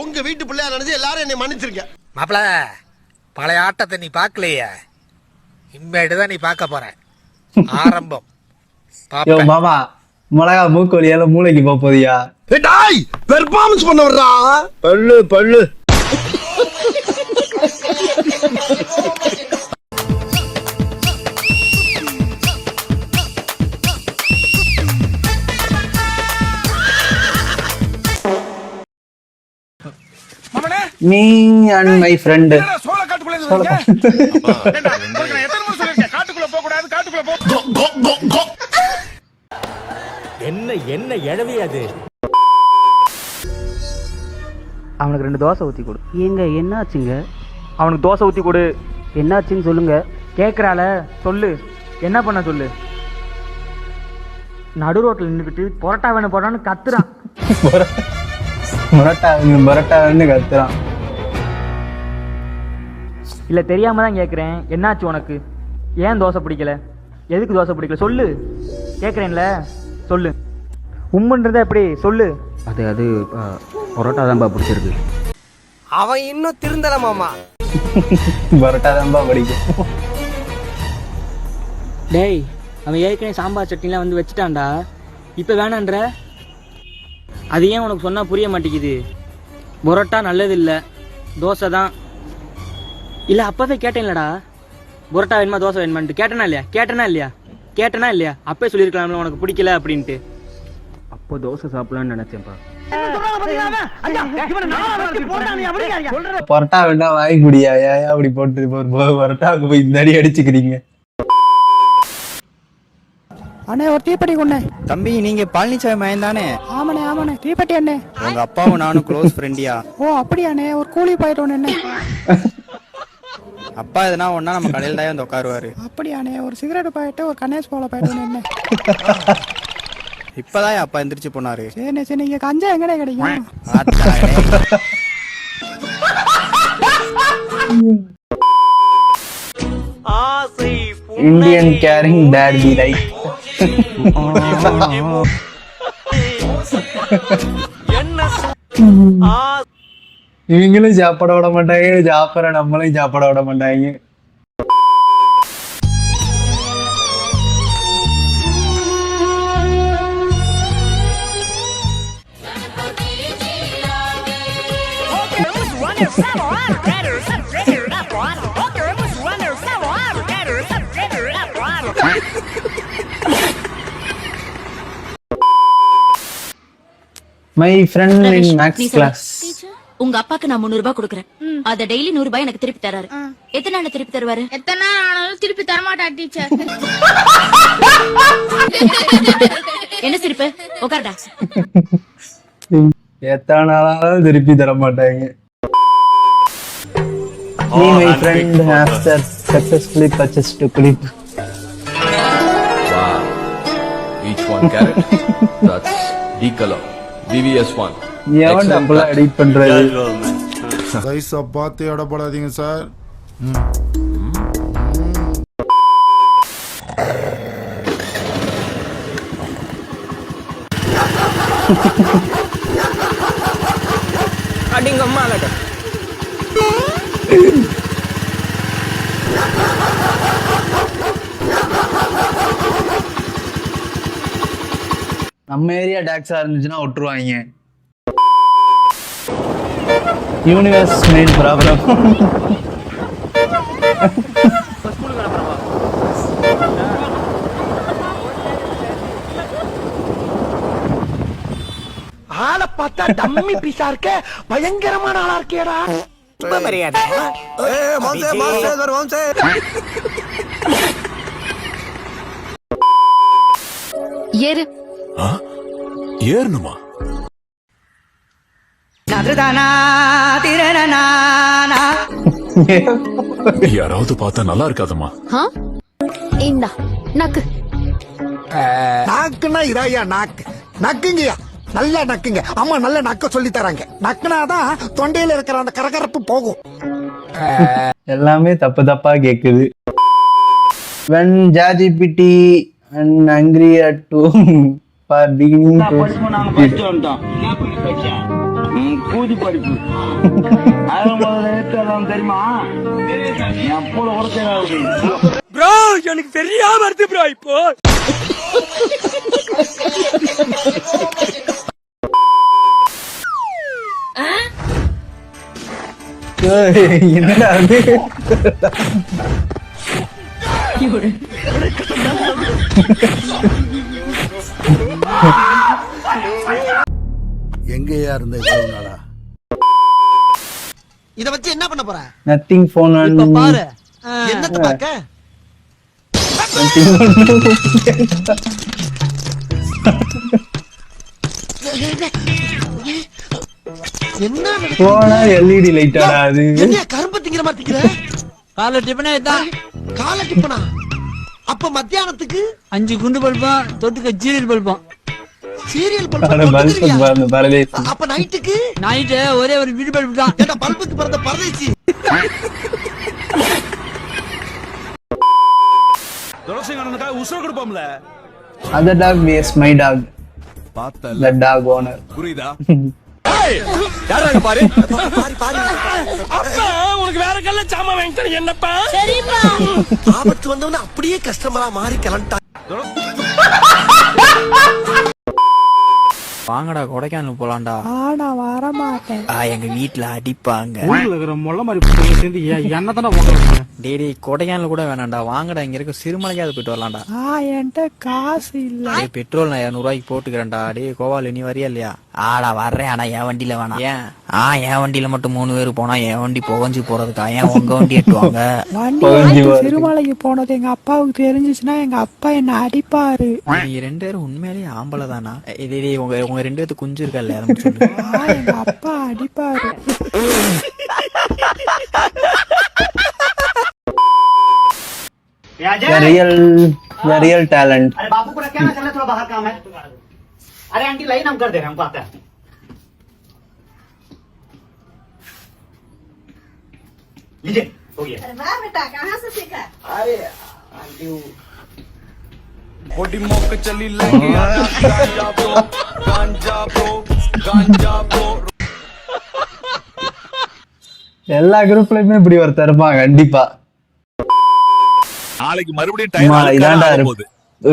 உங்க வீட்டு பிள்ளையா நினைச்சு எல்லாரும் என்னை மன்னிச்சிருக்கேன். மாப்பிள, பழைய ஆட்டத்தை நீ பார்க்கலையே, இனிமேட்டுதான் நீ பார்க்க போற. ஆரம்பம். மாமா மிளகா மூக்கோலியால மூளைக்கு போதியா? டாய் பெர்ஃபார்மன்ஸ் பண்ண வர்றா. பல்லு பல்லு. Me and my friend. என்ன என்ன எழவி அது? அவனுக்கு 2 தோசை ஊற்றி கொடு. ஏங்க என்னாச்சுங்க? அவனுக்கு தோசை ஊற்றி கொடு. என்னாச்சுன்னு சொல்லுங்க. கேட்குறால சொல்லு, என்ன பண்ண சொல்லு. நடு ரோட்டில் நின்றுக்கிட்டு பொரோட்டா வேணும் போடான்னு கத்துறான். பரோட்டான்னு கத்துறான். இல்லை தெரியாம தான் கேட்குறேன், என்னாச்சு உனக்கு? ஏன் தோசை பிடிக்கல? எதுக்கு தோசை பிடிக்கல சொல்லு. கேட்குறேன்ல சொல்லு. உம்முன்றத எப்படி சொல்லு. அது பரோட்டா தான்ப்பா பிடிச்சிருக்கு. அவன் இன்னும் திருந்தல மாமா. பரோட்டா தான்ப்பா பிடிக்கும். டேய், அவன் ஏற்கனவே சாம்பார் சட்னிலாம் வந்து வச்சுட்டான்டா, இப்போ வேணான்ற. அது ஏன் உனக்கு சொன்னால் புரிய மாட்டேங்குது? பரோட்டா நல்லது இல்லை, தோசை தான். இல்லை அப்போவே கேட்டேன்லடா, பரோட்டா வேணுமா தோசை வேணுமான்ட்டு. கேட்டனா இல்லையா அப்பவே சொல்லியிருக்கலாம்ல உனக்கு பிடிக்கல அப்படின்ட்டு. அப்போ தோசை சாப்பிடலான்னு நினைச்சேன்ப்பா. பரோட்டா வேணா வாங்கி குடியா? ஏன் அப்படி போட்டு பரோட்டாவுக்கு போய் இந்த அடி அடிச்சுக்கிறீங்க? அண்ணே ஒரு தீப்பெட்டி கொண்டே. தம்பி நீங்க பழனிசாமி மயன் தானே? ஆமாண்ணே தீப்பெட்டி அண்ணே. உங்க அப்பாவும் நானும் க்ளோஸ் ஃப்ரெண்டியா? ஓ அப்படியாண்ணே, ஒரு கூலி போயிட்டு ஒண்ணு. அப்பா எதனா ஒன்னா நம்ம கடையில் தான் வந்து உட்காருவாரு. அப்படியாண்ணே, ஒரு சிகரெட் போயிட்டு ஒரு கணேஷ் போல போயிட்டு ஒண்ணு. இப்பதான் அப்பா எந்திரிச்சு போனாரு. சரி நீங்க கஞ்சா எங்கடே கிடைக்கும்? இந்தியன் கேரிங் டேட் பி லைக். இவங்களும் சாப்பிட விட மாட்டாங்க, சாப்பிட நம்மளையும் சாப்பிட விட மாட்டாங்க. My friend in max class. உங்க அப்பாக்கு நான் 300 ரூபாய் கொடுக்குறேன். அத டெய்லி 100 ரூபாய் எனக்கு திருப்பி தராரு. எத்தனை நாள் திருப்பி தருவாரு? எத்தனை நாள் திருப்பி தரமாட்டா டீச்சர். என்ன சிரிப்பு? உட்கார்டா. எத்தனை நாளாலும் திருப்பி தர மாட்டாங்க. Me my friend after successfully purchased a clip. Wow. Each one carat. That's D color. VVS1. ஏன் டபுளா எடிட் பண்றது? சைஸா பார்த்து எடப்படாதீங்க சார். அடிங்க அம்மா லட்ட. நம்ம ஏரியா டாக்ஸா இருந்துச்சுன்னா விட்டுருவாங்க. Universe main problem. ஆளை பார்த்தா டம்மி பீஸா இருக்க, பயங்கரமான ஆளா இருக்கேடா. மரியாதை. ஏறு. ஏறணுமா? யாராவது பார்த்தா நல்லா இருக்காதம்மா. இந்தா நக்கு. நாக்குன்னா இதாயா நாக்கு. நக்குங்கயா, நல்லா நக்குங்க. அம்மா நல்ல நக்க சொல்லி தராங்க. நக்குனாதான் தொண்டையில இருக்கிற அந்த கரகரப்பு போகும். எல்லாமே தப்பு தப்பா கேக்குது. When ChatGPT and angry at to கூதி படிப்பு தெரியுமா ப்ரோ எனக்கு தெரியாம வருது ப்ரோ இப்போ. என்னடா அது? எங்கேயா இருந்த இவ்வளவு நாளா? இத வச்சு என்ன பண்ண போற? நத்திங் ஃபோன் பாரு என்னத்த பாக்க? என்ன போனா எல்இடி லைட்டாடா அது. என்ன கரும்பு திங்கிற மாதிரி திங்கிற? காலை டிஃபனே இதான். காலை டிப்பனா? அப்ப மத்தியானத்துக்கு 5 குண்டு பல்பம் தொட்டுக்க ஜீரல் பல்பம். சீரியல் பரதேசி. அப்ப நைட்டுக்கு நைட்டு ஒரே ஒரு வீடு பல்பு தான். ஏண்டா பல்புக்கு பிறந்த பரதேசி. உசுர கொடுப்போம்ல. Other dog wears my dog. The dog owner. புரியுதா? யாராங்க பாரு. அப்பா உனக்கு வேற கல்ல சாமா வாங்கிட்டேன் என்னப்பா? சரிப்பா. ஆபத்து வந்தவன அப்படியே கஸ்டமரா மாறி கிளம்பிட்டான். வாங்கடா கொடைக்கானல் போலாம்டா. நான் வர மாட்டேன். எங்க வீட்டுல அடிப்பாங்க. ஊர்ல இருக்கிற மொள்ள மாதிரி சேர்ந்து என்ன தானே போங்க. டேய் கொடைக்கானல் கூட வேணாம்டா, வாங்கடா இங்க இருக்க சிறுமலைக்காவது போயிட்டு வரலாம்டா. என்கிட்ட காசு இல்ல. பெட்ரோல் நான் 200 ரூபாய்க்கு போட்டுக்கிறேன்டா. டேய் கோவால நீ வரியா இல்லையா? ஆடா வர்றேன், ஆனா என் வண்டியில வேணாம். ஏன்? என் வண்டியில மட்டும் 3 பேர் போனா என் வண்டி புகஞ்சு போறதுக்கா? ஏன் உங்க வண்டி எட்டுவாங்க? வண்டி சிறுமலைக்கு போனது எங்க அப்பாவுக்கு தெரிஞ்சிச்சுன்னா எங்க அப்பா என்ன அடிப்பாரு. நீங்க 2 பேரும் உண்மையிலேயே ஆம்பளை தானா? உங்க 2 பேருக்கு குஞ்சு இருக்கல்ல, அதை சொல்லு. எங்க அப்பா அடிப்பாரு. The real talent. अरे बापू को क्या ना चलना, थोड़ा बाहर काम है. अरे आंटी लाइन हम कर दे रहे हैं, हमको आता है. लीजिए हो गया. अरे वाह बेटा, कहाँ से सीखा? अरे आंटी பொடி மொக்க चली लेके गांजा ब्रो गांजा ब्रो गांजा ब्रो. எல்லா குரூப்லயுமே இப்படி ஒருத்தர் இருப்பான் கண்டிப்பா. நாளைக்கு மறுபடியும் டைம் போகுது.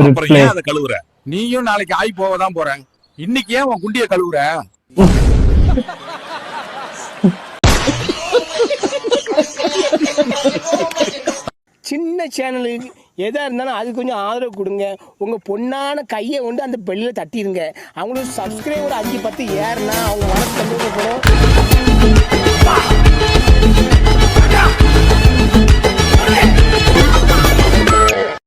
அப்புறம் ஏன் அதை கழுவுற? நீயும் நாளைக்கு ஆய் போவதான் போறேன். இன்னைக்கு ஏன் உன் குண்டிய கழுவுற? சின்ன சேனலுக்கு எதா இருந்தாலும் அது கொஞ்சம் ஆதரவு கொடுங்க. உங்க பொண்ணான கையை கொண்டு அந்த பெல்லில தட்டிடுங்க. அவங்களுக்கு சப்ஸ்கிரைபர் 5-10 ஏறுனா அவங்க மனசு சந்தோஷப்படும்.